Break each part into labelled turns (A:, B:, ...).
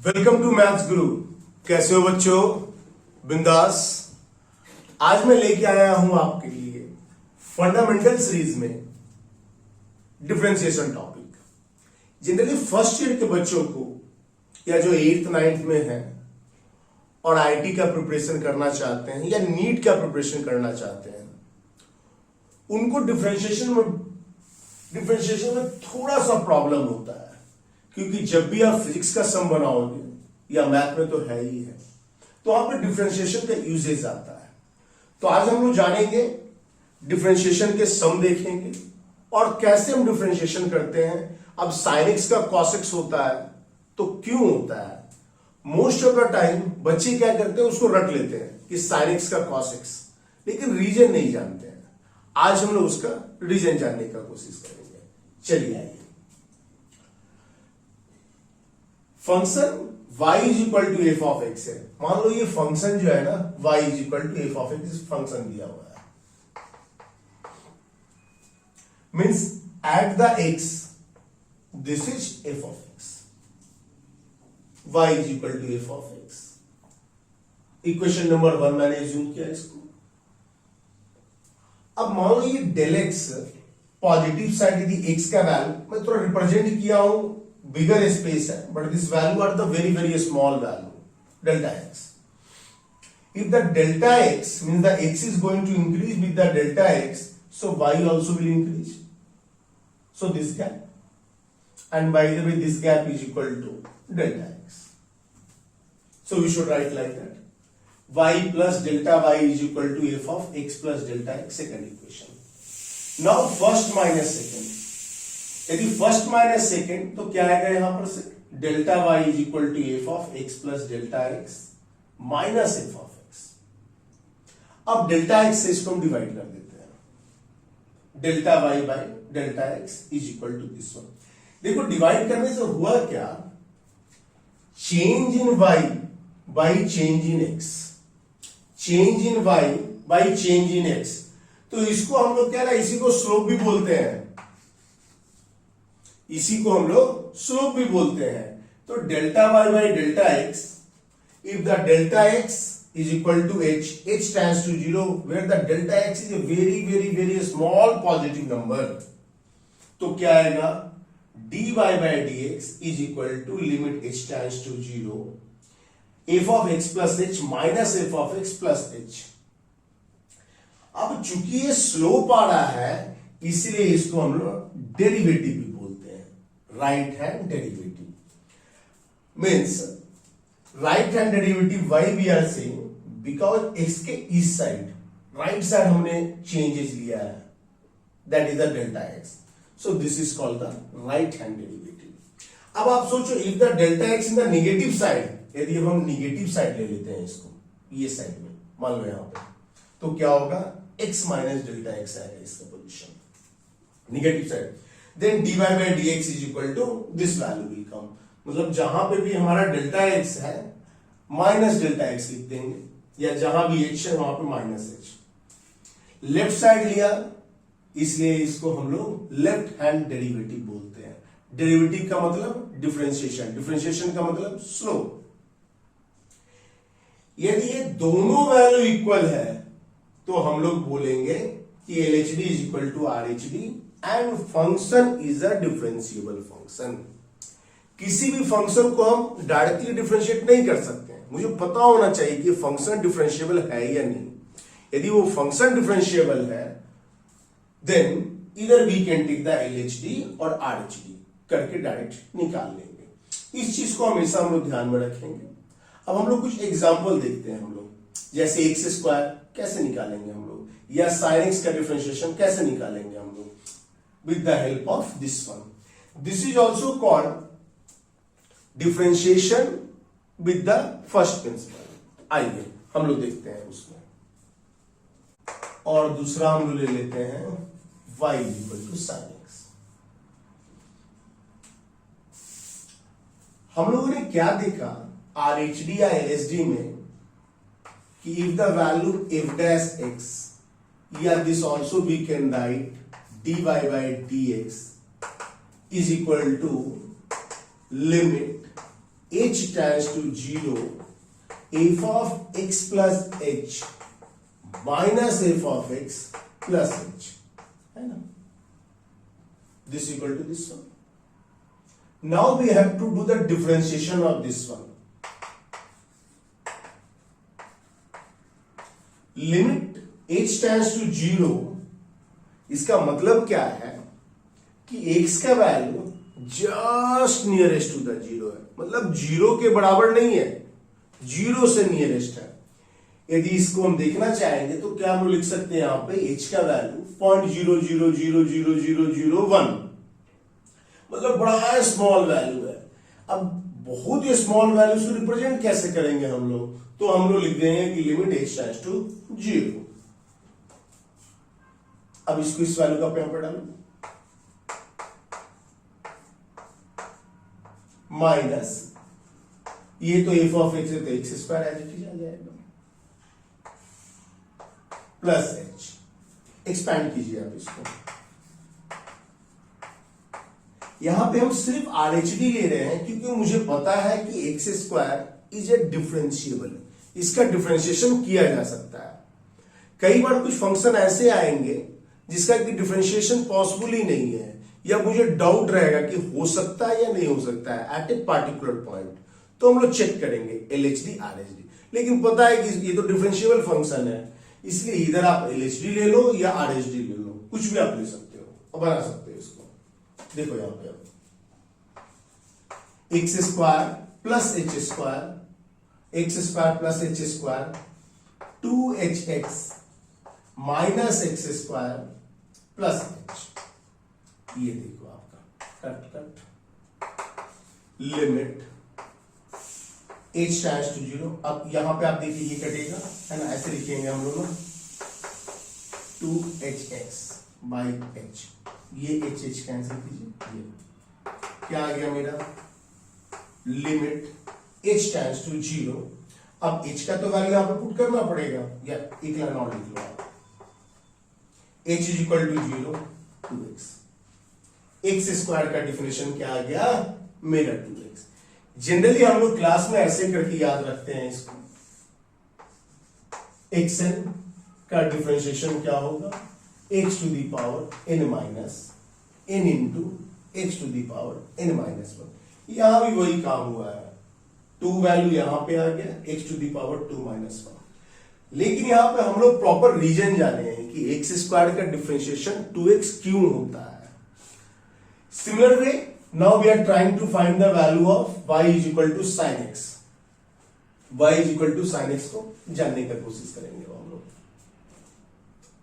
A: Welcome to maths गुरु। कैसे हो बच्चों? बिंदास। आज मैं लेके आया हूं आपके लिए फंडामेंटल सीरीज में differentiation topic. Generally first year के बच्चों को या जो 8th 9th में है और आईटी का प्रिपरेशन करना चाहते हैं या नीट का प्रिपरेशन करना चाहते हैं, उनको डिफरेंशिएशन में थोड़ा सा प्रॉब्लम होता है, क्योंकि जब भी आप फिजिक्स का सम बनाओगे या मैथ में तो है ही है, तो वहां पर डिफरेंशिएशन का यूजेज आता है। तो आज हम लोग जानेंगे, डिफरेंशिएशन के सम देखेंगे और कैसे हम डिफरेंशिएशन करते हैं। अब sin x का cos x होता है तो क्यों होता है? मोस्ट ऑफ द टाइम बच्चे क्या करते हैं, उसको रट लेते हैं कि sin x का cos x, लेकिन रीजन नहीं जानते हैं। आज हम लोग उसका रीजन जानने का कोशिश करेंगे। चलिए आइए। Function y is equal to F of x है। मान लो ये फंक्शन जो है ना, y is equal to F of X function दिया हुआ है, means at the x this is F of X, y is equal to F of X. Equation number 1 मैंने एज्यूम किया इसको। अब मान लो ये डेल एक्स पॉजिटिव साइड यदि x का वैल्यू मैं थोड़ा रिप्रेजेंट किया हूं, बिगर स्पेस है, but this value are the very very small value delta X. If the delta x means the x is going to increase with the delta x, so y also will increase. So this gap, and by the way, this gap is equal to delta x. So we should write like that: y plus delta y is equal to f of x plus delta x. Second equation. Now first minus second. यदि first minus second तो क्या आएगा यहां पर से? Delta Y is equal to F of X plus delta X minus F of X. अब delta X से इसको हम डिवाइड कर देते हैं, delta Y by delta X is equal to this one. देखो डिवाइड करने से हुआ क्या, change in Y by change in X, change in Y by change in X. तो इसको हम लोग क्या ना, इसी को स्लोप भी बोलते हैं, इसी को हम लोग स्लोप भी बोलते हैं। तो delta Y by delta X, if the delta X is equal to H, H tends to 0, where the delta X is a very very very small positive number, तो क्या आएगा? D Y by D X is equal to limit H tends to 0 F of X plus H minus F of X plus H. अब चूंकि ये slope आ रहा है, इसलिए इसको हम लोग डेरिवेटिव भी बोलते हैं, right hand derivative. Means right hand derivative why we are saying because X के इस साइड, राइट साइड हमने चेंजेस लिया है, that is the delta X, so this is called the right hand derivative. अब आप सोचो, if the delta X in the negative side, यदि हम नेगेटिव साइड ले लेते हैं इसको, ये साइड में मान लो यहां पे, तो क्या होगा? x माइनस डेल्टा एक्स आएगा इसका position negative side. Then dy by dx is equal to this value will come, मतलब जहां पे भी हमारा डेल्टा x है माइनस डेल्टा x लिख देंगे, या जहां भी h है वहां पे माइनस h। लेफ्ट साइड लिया, इसलिए इसको हम लोग लेफ्ट हैंड डेरिवेटिव बोलते हैं। डेरिवेटिव का मतलब डिफरेंशिएशन, डिफरेंशिएशन का मतलब स्लोप। यदि ये दोनों वैल्यू इक्वल है तो हम लोग बोलेंगे कि LHD is equal to RHD and function is a differentiable function. किसी भी फंक्शन को हम डायरेक्टली डिफरेंशिएट नहीं कर सकते हैं, मुझे पता होना चाहिए कि फंक्शन डिफरेंशिएबल है या नहीं। यदि वो फंक्शन डिफरेंशिएबल है, देन इधर we can take the LHD और RHD करके डायरेक्ट निकाल लेंगे। इस चीज को हमेशा हम लोग ध्यान में रखेंगे। अब हम लोग कुछ एग्जाम्पल देखते हैं, हम लोग जैसे एक्स स्क्वायर कैसे निकालेंगे हम लोग, या साइन एक्स का डिफरेंशिएशन कैसे निकालेंगे हम लोग, with the help of this one. This is also called differentiation with the first principle. आइए हम लोग देखते हैं उसमें। और दूसरा हम लोग ले लेते हैं y equal to sin x। हम लोगों ने क्या देखा RHD या LHD में कि if the value f dash x, या this also we can write dy by dx is equal to limit h tends to 0 f of x plus h minus f of x plus h, है ना? This equal to this one. Now we have to do the differentiation of this one. Limit h tends to 0, इसका मतलब क्या है कि x का value just nearest to the 0 है, मतलब 0 के बराबर नहीं है, 0 से नियरेस्ट है। यदि इसको हम देखना चाहेंगे तो क्या हम लिख सकते हैं, यहां पे h का वैल्यू 0.00000001, मतलब बड़ा स्मॉल वैल्यू है। अब बहुत ही स्मॉल वैल्यू से रिप्रेजेंट कैसे करेंगे हम लोग, तो हम लोग लिख देंगे कि लिमिट h टेंड्स टू 0। अब इसको इस वैल्यू का यहां पर डालो, माइनस ये तो एफ ऑफ एक्स है तो x square as it is आ जाएगा, प्लस एच, एक्सपैंड कीजिए आप इसको। यहां पे हम सिर्फ आरएचडी ले रहे हैं क्योंकि मुझे पता है कि x square is a differentiable, इसका डिफरेंशिएशन किया जा सकता है। कई बार कुछ फंक्शन ऐसे आएंगे जिसका कि डिफरेंशिएशन पॉसिबल ही नहीं है, या मुझे डाउट रहेगा कि हो सकता है या नहीं हो सकता है एट ए पार्टिकुलर पॉइंट, तो हम लोग चेक करेंगे एलएचडी आरएचडी। लेकिन पता है कि ये तो डिफरेंशिएबल फंक्शन है, इसलिए इधर आप एलएचडी ले लो या आरएचडी ले लो, कुछ भी आप ले सकते हो और बना सकते हो इसको। देखो यहां पे x square plus h square, x square plus h square 2hx minus x square plus h, ये देखो आपका cut cut, limit h tends to 0। अब यहां पे आप देखिए ये कटेगा, है ना, ऐसे लिखेंगे हम लोग 2hx बाई h, ये h कैंसिल कीजिए, ये क्या आ गया मेरा, लिमिट h टेंड्स टू 0। अब h का तो वैल्यू यहां पे पुट करना पड़ेगा, या एक लाइन और लिख लो आप, h is equal to 0 2x, x square का डिफिनेशन क्या आ गया मेरा 2x। जनरली हम लोग क्लास में ऐसे करके याद रखते हैं इसको, xn का डिफरेंशिएशन क्या होगा, x to the power n minus n into x to the power n minus 1। यहां भी वही काम हुआ है, 2 वैल्यू यहां पे आ गया, x to the power 2 minus 1। लेकिन यहां पे हम लोग प्रॉपर रीजन जाने हैं कि एक्स स्क्वायर का डिफरेंशिएशन 2x क्यों होता है। Similar way, now we are trying to find the value of y is equal to sin x. y is equal to sin x को जानने का कोशिश करेंगे हम लोग।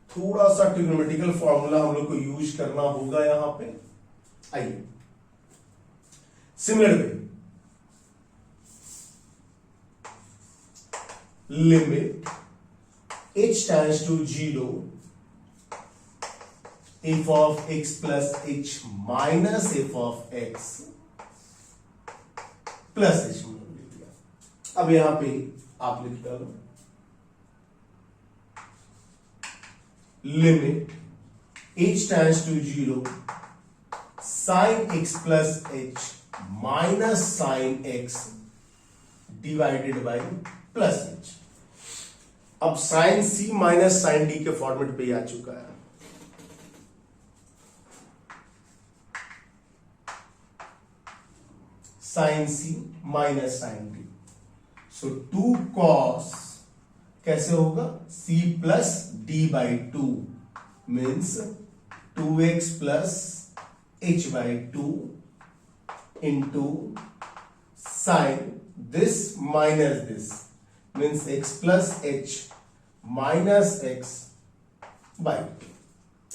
A: थोड़ा सा ट्रिग्नोमेट्रिकल फॉर्मूला हम लोग को यूज करना होगा यहां पे, आइए। Similar way, limit h tends to 0 f of x plus h minus f of x plus h लिख दिया। अब यहां पे आप लिख डालो, limit h tends to 0 sin x plus h minus sin x divided by plus h। अब sin c minus sin d के फॉर्मेट पे आ चुका है, sine C minus sine D, so 2 cos कैसे होगा, c plus D by 2 means 2x plus h by 2 into sine this minus this means x plus h minus x by 2।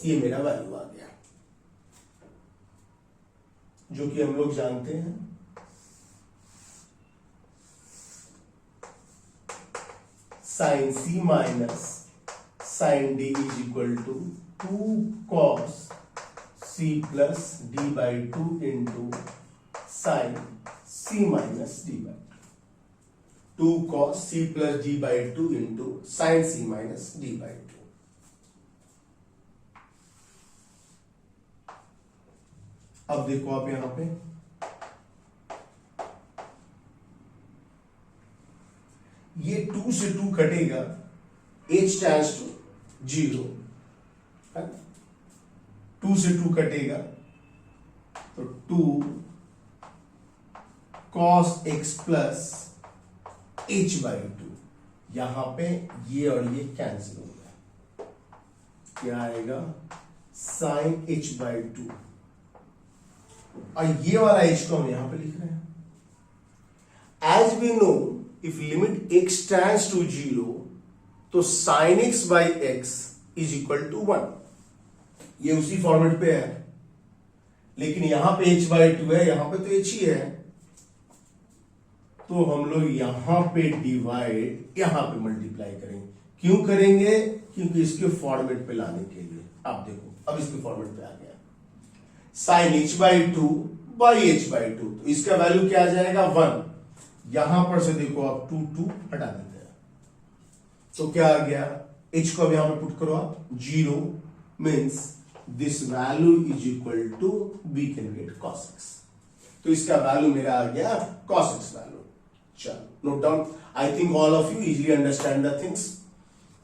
A: ये मेरा value आ गया, जो कि हम लोग जानते हैं sine C minus sine D is equal to 2 cos C plus D by 2 into sine C minus D by 2 cos C plus D by 2 into sine C minus D by 2। अब देखो आप यहां पे ये 2 से 2 कटेगा, h टेंड्स टू 0 है, 2 से 2 कटेगा तो 2 cos x plus h by 2, यहां पे ये और ये कैंसिल हो गया, क्या आएगा sin h बाई 2, और ये वाला h को हम यहां पे लिख रहे हैं। As we know if limit x tends to 0 तो sin x by x is equal to 1, ये उसी फॉर्मेट पे है, लेकिन यहां पे h बाई 2 है, यहां पे तो h ही है, तो हम लोग यहां पे डिवाइड यहां पे मल्टीप्लाई करेंगे। क्यों करेंगे? क्योंकि इसके फॉर्मेट पे लाने के लिए। आप देखो अब इसके फॉर्मेट पे आ गया sin h by 2 by h by 2, तो इसका वैल्यू क्या आ जाएगा 1, यहां पर से देखो आप 2 2 हटा देते हैं तो क्या आ गया, h को अब यहां पे पुट करो आप 0, means this value is equal to we can get cos x, तो इसका वैल्यू मेरा आ गया cos x वैल्यू। चलो note down, I think all of you easily understand the things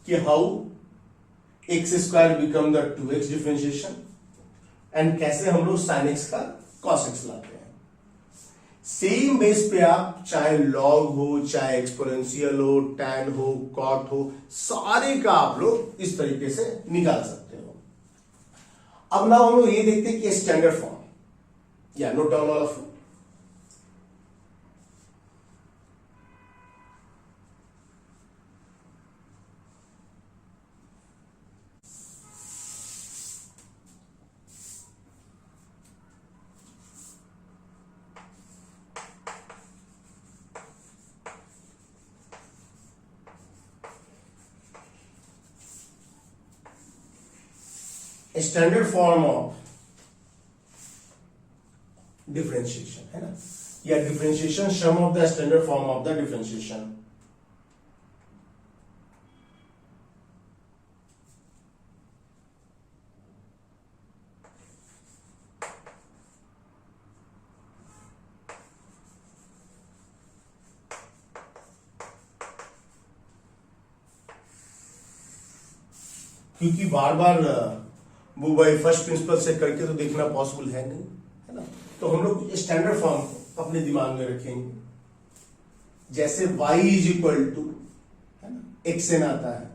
A: कि how x square become the 2x differentiation and कैसे हम लोग sin x का cos x लाते हैं। सेम बेस पे आप चाहे log हो, चाहे एक्सपोनेंशियल हो, tan हो, cot हो, सारे का आप लोग इस तरीके से निकाल सकते हो। अब ना हम लोग ये देखते हैं कि स्टैंडर्ड फॉर्म, या note down all of you. Standard form of differentiation है ना, या differentiation sum of the standard form of the differentiation. क्योंकि बार बार वो बाई फर्स्ट प्रिंसिपल से करके तो देखना पॉसिबल है नहीं, है ना, तो हम लोग स्टैंडर्ड फॉर्म को अपने दिमाग में रखेंगे। जैसे y इज इक्वल टू, है ना, xn आता है,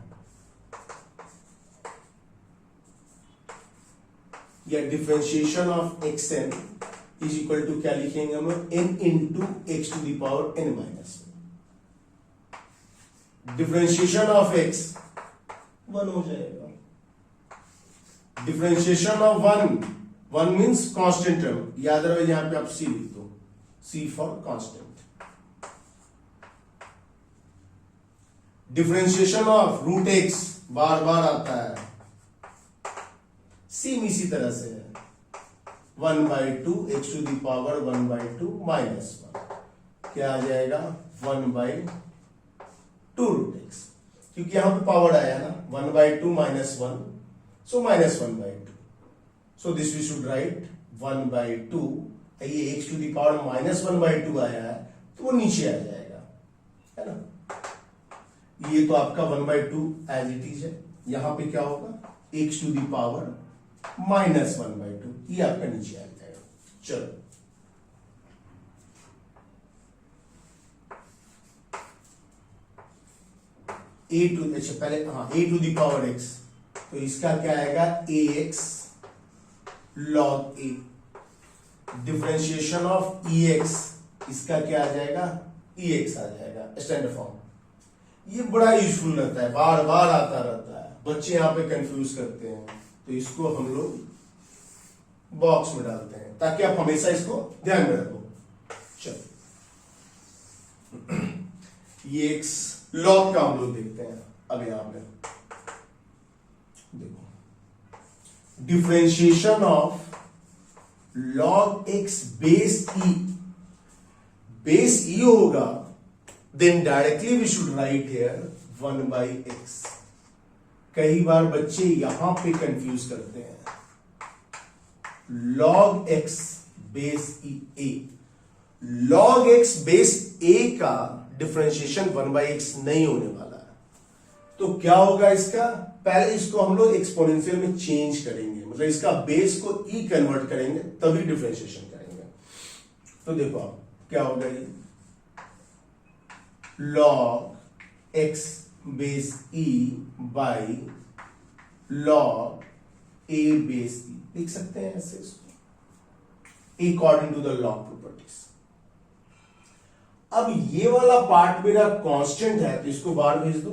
A: या differentiation of xn is equal to क्या लिखेंगे हम लोग, n into x to the power n minus. Differentiation of x 1 हो जाएगा, differentiation of 1 means constant term, या अदरवाइज यहां पे आप c लिख दो, c for constant. Differentiation of root x बार बार आता है, सेम इसी तरह से है, 1/2 x to the power 1/2 minus 1, क्या आ जाएगा 1/2 रूट x, क्योंकि यहां पे पावर आया ना 1/2 minus 1, so minus 1/2, so this we should write 1/2, ये x to the power minus 1/2 आया है तो वो नीचे आ जाएगा, है ना। ये तो आपका 1/2 एज इट इज है, यहां पे क्या होगा x to the power minus 1/2, ये आपका नीचे आ जाएगा। चलो a to, अच्छा पहले हाँ a to the power x, तो इसका क्या आएगा ax log a, differentiation of ex, इसका क्या आ जाएगा ex आ जाएगा स्टैंडर्ड फॉर्म। ये बड़ा यूजफुल रहता है, बार बार आता रहता है, बच्चे यहां पे कंफ्यूज करते हैं, तो इसको हम लोग बॉक्स में डालते हैं ताकि आप हमेशा इसको ध्यान में रखो। चलो ये x log का हम लोग देखते हैं अब यहां पे देखो, differentiation of log x base e होगा, then directly we should write here 1/x। कई बार बच्चे यहां पे कंफ्यूज करते हैं, log x base e a, log x base a का डिफरेंशिएशन 1/x नहीं होने वाला है, तो क्या होगा इसका, पहले इसको हम लोग एक्सपोनेंशियल में चेंज करेंगे, मतलब इसका बेस को e कन्वर्ट करेंगे तभी डिफरेंशिएशन करेंगे। तो देखो आप क्या होगा, ये log x base e by log a base e, लिख सकते हैं ऐसे इसको according to the log properties. अब ये वाला पार्ट मेरा कांस्टेंट है तो इसको बाहर भेज दो,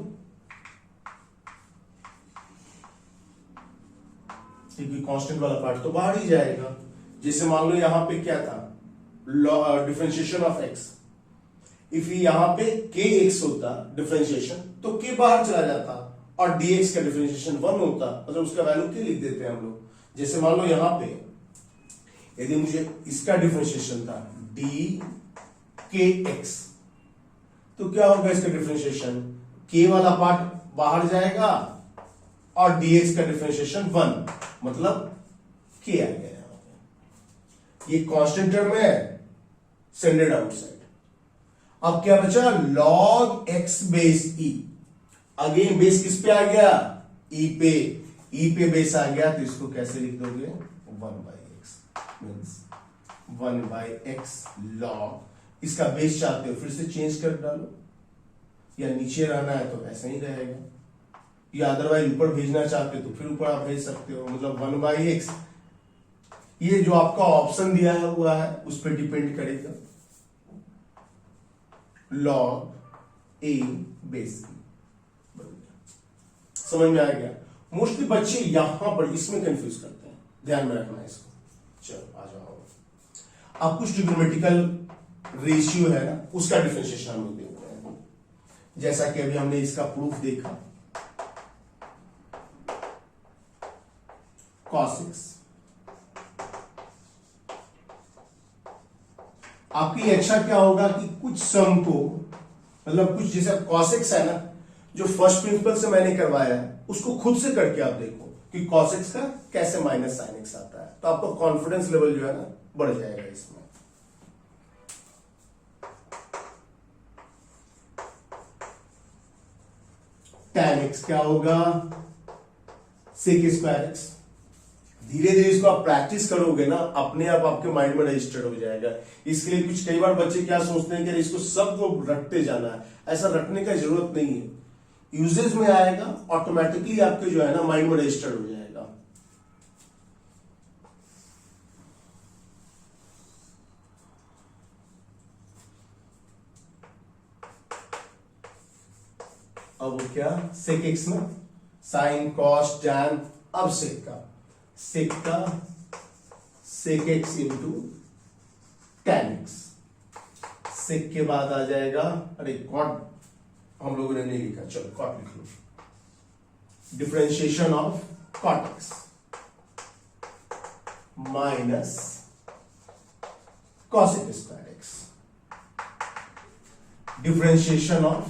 A: क्योंकि कांस्टेंट वाला पार्ट तो बाहर ही जाएगा। जैसे मान लो यहां पे क्या था, डिफरेंशिएशन ऑफ x, इफ यहां पे kx होता डिफरेंशिएशन तो k बाहर चला जाता और dx का डिफरेंशिएशन 1 होता, मतलब उसका वैल्यू k लिख देते हैं हम लोग। जैसे मान लो यहां पे यदि मुझे इसका डिफरेंशिएशन था dkx, तो क्या होगा इसका डिफरेंशिएशन, k वाला पार्ट बाहर जाएगा और dx का डिफरेंशिएशन 1, मतलब k आ गया यहां पे। ये कांस्टेंट टर्म है, सेंडेड आउटसाइड। अब क्या बचा, log x base e, again base किस पे आ गया, e पे, e पे बेस आ गया तो इसको कैसे लिख दोगे, 1/x मींस 1/x log, इसका बेस चाहते हो फिर से चेंज कर डालो, या नीचे रहना है तो ऐसा ही रहेगा, या अदरवाइज ऊपर भेजना चाहते हो तो फिर ऊपर आप भेज सकते हो, मतलब 1/x। ये जो आपका ऑप्शन दिया हुआ है उस पर डिपेंड करेगा, log a बेस e। समझ में आ गया। मोस्टली बच्चे यहां पर इसमें कंफ्यूज करते हैं, ध्यान में रखना है इसको। चलो आ जाओ, अब कुछ ट्रिग्नोमेट्रिकल रेशियो है ना, उसका डिफरेंशिएशन हम लोग देखते हैं। जैसा कि अभी हमने इसका प्रूफ देखा, cos x, आपकी इच्छा क्या होगा कि कुछ सम को, मतलब कुछ जैसे cos x है ना, जो फर्स्ट प्रिंसिपल से मैंने करवाया है उसको खुद से करके आप देखो कि cos x का कैसे माइनस sin x आता है, तो आपका कॉन्फिडेंस लेवल जो है ना बढ़ जाएगा इसमें। tan x क्या होगा, sec स्क्वायर x। धीरे धीरे इसको आप प्रैक्टिस करोगे ना, अपने आप आपके माइंड में रजिस्टर्ड हो जाएगा। इसके लिए कुछ कई बार बच्चे क्या सोचते हैं कि इसको सबको रटते जाना है, ऐसा रटने का जरूरत नहीं है। यूजेज में आएगा ऑटोमेटिकली आपके जो है ना माइंड में रजिस्टर्ड हो जाएगा। अब क्या, sec x में sin cos tan, अब sec का sec x into tan x, sec के बाद आ जाएगा, अरे cot हम लोगों ने नहीं लिखा, चलो cot लिख लो, differentiation of cot x minus cosec square x, differentiation of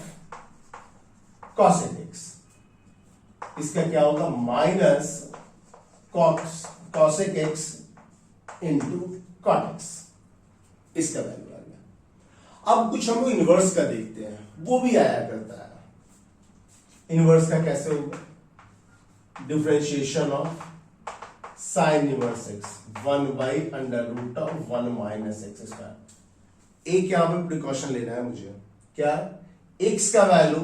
A: cosec x, इसका क्या होगा, minus cosec x into cot x, इसका वैल्यू आ गया। अब कुछ हम लोग इनवर्स का देखते हैं, वो भी आया करता है। इनवर्स का कैसे होगा, differentiation of sine inverse x 1/√1 minus x square. एक यहां पे प्रिकॉशन लेना है मुझे, क्या, x का वैल्यू,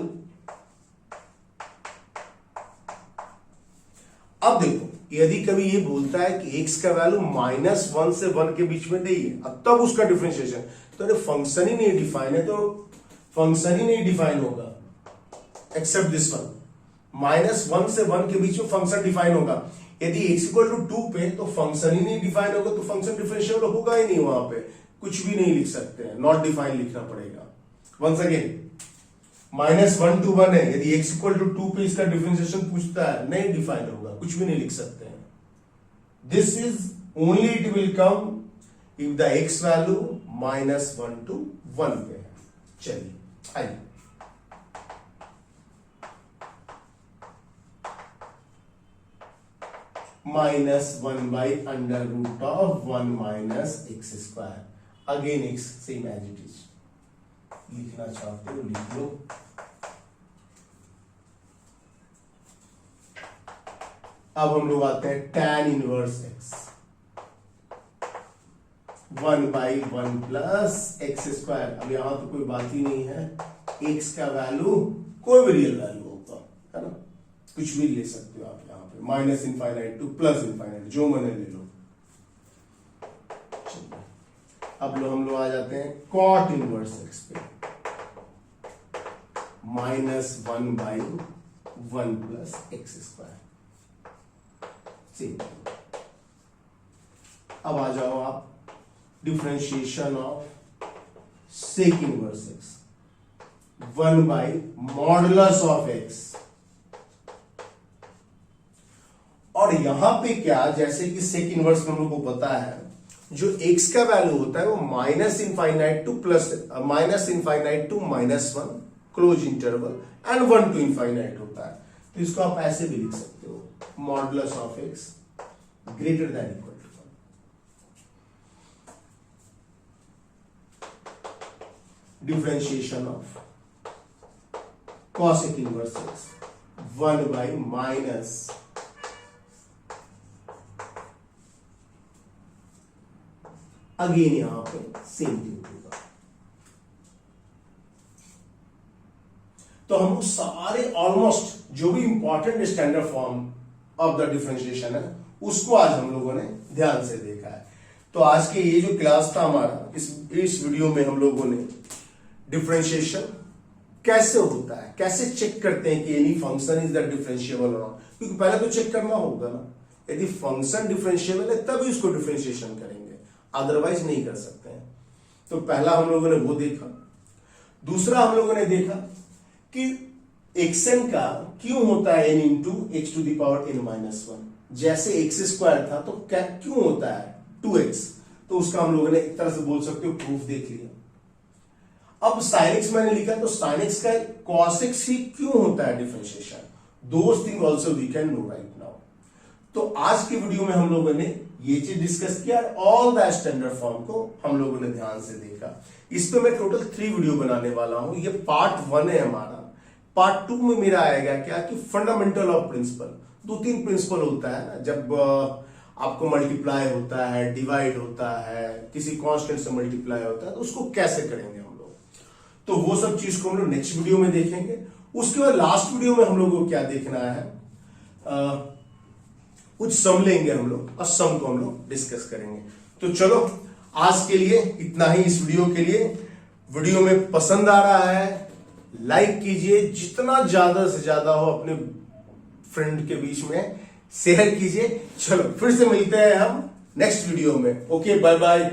A: अब देखो यदि कभी ये बोलता है कि x का वैल्यू -1 से 1 के बीच में नहीं है, अब तब उसका डिफरेंशिएशन, तो अरे फंक्शन ही नहीं डिफाइन है, तो फंक्शन ही नहीं डिफाइन होगा एक्सेप्ट दिस वन। -1 से 1 के बीच में फंक्शन डिफाइन होगा। यदि x इक्वल टू 2 पे तो फंक्शन ही नहीं डिफाइन होगा, तो फंक्शन डिफरेंशियल होगा ही नहीं, वहां पे कुछ भी नहीं लिख सकते हैं, नॉट डिफाइन लिखना पड़ेगा। वंस अगेन -1 to 1 है, यदि x इक्वल टू 2 पे इसका डिफरेंशिएशन पूछता है, नहीं डिफाइन होगा, कुछ भी नहीं लिख सकते हैं। This is only it will come if the x value -1 to 1 पे है। चलिए आइए, -1/√1 minus x square. Again x same as it is, लिखना चाहते हो लिख लो। अब हम लोग आते हैं tan inverse x, 1/1 plus x square. अब यहां तो कोई बात ही नहीं है, एक्स का वैल्यू कोई भी रियल वैल्यू होगा, है ना, कुछ भी ले सकते हो आप यहाँ पे, minus infinite two plus infinite, जो मैंने ले लो। अब हम लोग आ जाते हैं कॉट इनवर्स एक्स पे, -1/1 प्लस एक्स स्क्वायर। अब आ जाओ आप differentiation of sec inverse x, one by modulus of x. और यहां पे क्या, जैसे कि सेक इनवर्स में हम लोग को पता है जो x का वैल्यू होता है वो -∞ to -1 close interval and 1 to ∞ होता है। तो इसको आप ऐसे भी लिख सकते हो, modulus of x greater than equal to 1। Differentiation of cosec inverse x, 1/, again यहां पे सेम थिंग होगा। तो हम सारे ऑलमोस्ट जो भी important standard form of the differentiation है उसको आज हम लोगों ने ध्यान से देखा है। तो आज के ये जो क्लास था हमारा, इस वीडियो में हम लोगों ने डिफरेंशिएशन कैसे होता है, कैसे चेक करते हैं कि any function is the differentiable और नॉट, क्योंकि पहले तो चेक करना होगा ना, यदि फंक्शन डिफरेंशिएबल है तभी उसको डिफरेंशिएशन करेंगे, अदरवाइज नहीं कर सकते हैं। तो पहला हम लोगों ने वो देखा। दूसरा हम लोगों ने देखा कि xn का क्यों होता है n into x to the power n-1, जैसे एक्स स्क्वायर था तो क्या क्यों होता है 2x, तो उसका हम लोगों ने एक तरह से बोल सकते हो प्रूफ देख लिया। अब sin x मैंने लिखा, तो sin x का cos x ही क्यों होता है differentiation, those thing also we can know right now. तो आज की वीडियो में हम लोगों ने ये चीज डिस्कस किया, ऑल द स्टैंडर्ड फॉर्म को हम लोगों ने ध्यान से देखा। इस पे मैं टोटल 3 वीडियो बनाने वाला हूं, ये पार्ट 1 है हमारा। पार्ट 2 में मेरा आएगा क्या कि फंडामेंटल ऑफ प्रिंसिपल, 2-3 प्रिंसिपल होता है ना, जब आपको मल्टीप्लाई होता है, डिवाइड होता है, किसी कांस्टेंट से मल्टीप्लाई होता है, तो उसको कैसे करेंगे हम लोग, तो वो सब चीज को हम लोग नेक्स्ट वीडियो में देखेंगे। उसके बाद लास्ट वीडियो में हम लोग को क्या देखना है, कुछ सम लेंगे हम लोग और सम को हम लोग डिस्कस करेंगे। तो चलो आज के लिए इतना ही इस वीडियो के लिए। वीडियो में पसंद आ रहा है लाइक कीजिए, जितना ज्यादा से ज्यादा हो अपने फ्रेंड के बीच में शेयर कीजिए। चलो फिर से मिलते हैं हम नेक्स्ट वीडियो में। Okay, bye bye.